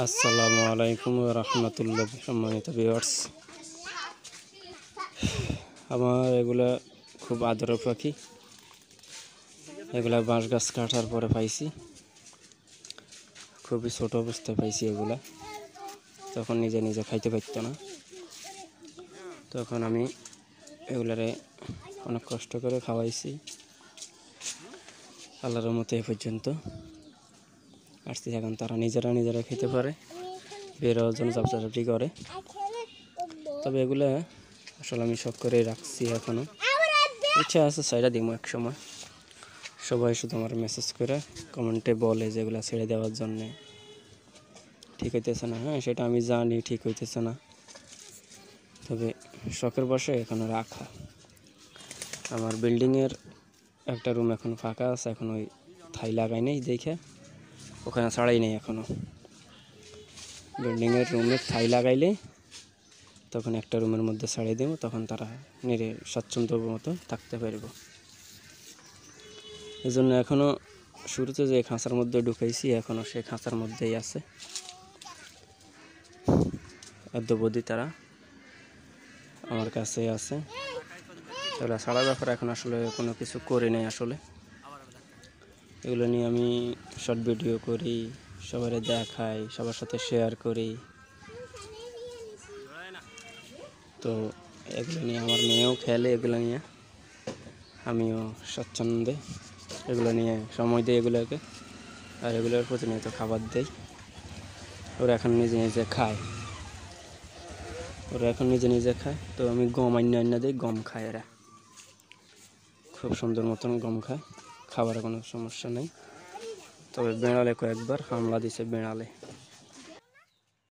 আসসালামু আলাইকুম ওয়া রাহমাতুল্লাহ। সম্মানিত ভিউয়ার্স, আমার এগুলা খুব আদরের পাখি। এগুলা বাঁশ গাছ কাটার পরে পাইছি, খুবই ছোট অবস্থায় পাইছি এগুলা। তখন নিজে নিজে খাইতে পারতো না, তখন আমি এগুলারে অনেক কষ্ট করে খাওয়াইছি। আল্লাহর রহমতে এ পর্যন্ত আসছি। এখন তারা নিজেরা খেতে পারে, বের হওয়ার জন্য চাপচাপি করে। তবে এগুলা আসলে আমি শখ করে রাখছি। এখনও ইচ্ছা আছে সাইডা দিব এক সময়। সবাই শুধু আমার মেসেজ করে কমেন্টে বলে যে এগুলো ছেড়ে দেওয়ার জন্যে ঠিক হইতেছে না। হ্যাঁ, সেটা আমি জানি ঠিক হইতেছে না, তবে শখের বসে এখনও রাখা। আমার বিল্ডিংয়ের একটা রুম এখন ফাঁকা আছে, এখন ওই থাই লাগাই নেই দেখে ওখানে ছাড়াই নেই এখনও। বিল্ডিংয়ের রুমে থাই লাগাইলে তখন একটা রুমের মধ্যে ছাড়িয়ে দেবো, তখন তারা নিরে স্বাচ্ছন্দ্য মতো থাকতে পারব। এই জন্য এখনও শুরুতে যে খাঁচার মধ্যে ঢুকাইছি এখনও সে খাঁচার মধ্যেই আছে। অদ্যবধি তারা আমার কাছে আছে। এগুলো ছাড়ার ব্যাপারে এখন আসলে কোনো কিছু করি নাই। আসলে এগুলো নিয়ে আমি শর্ট ভিডিও করি, সবার দেখাই, সবার সাথে শেয়ার করি। তো এগুলো নিয়ে আমার মেয়েও খেলে, এগুলো নিয়ে আমিও স্বচ্ছন্দে এগুলো নিয়ে সময় দিই এগুলোকে। আর এগুলোর প্রতিনিয়ত খাবার দেই। ওরা এখন নিজে নিজে খায়, তো আমি গম আন্য দিই, গম খায় এরা খুব সুন্দর মতন গম খায়, খাবারের কোনো সমস্যা নেই। তবে বেড়ালে কয়েকবার হামলা দিছে বেড়ালে।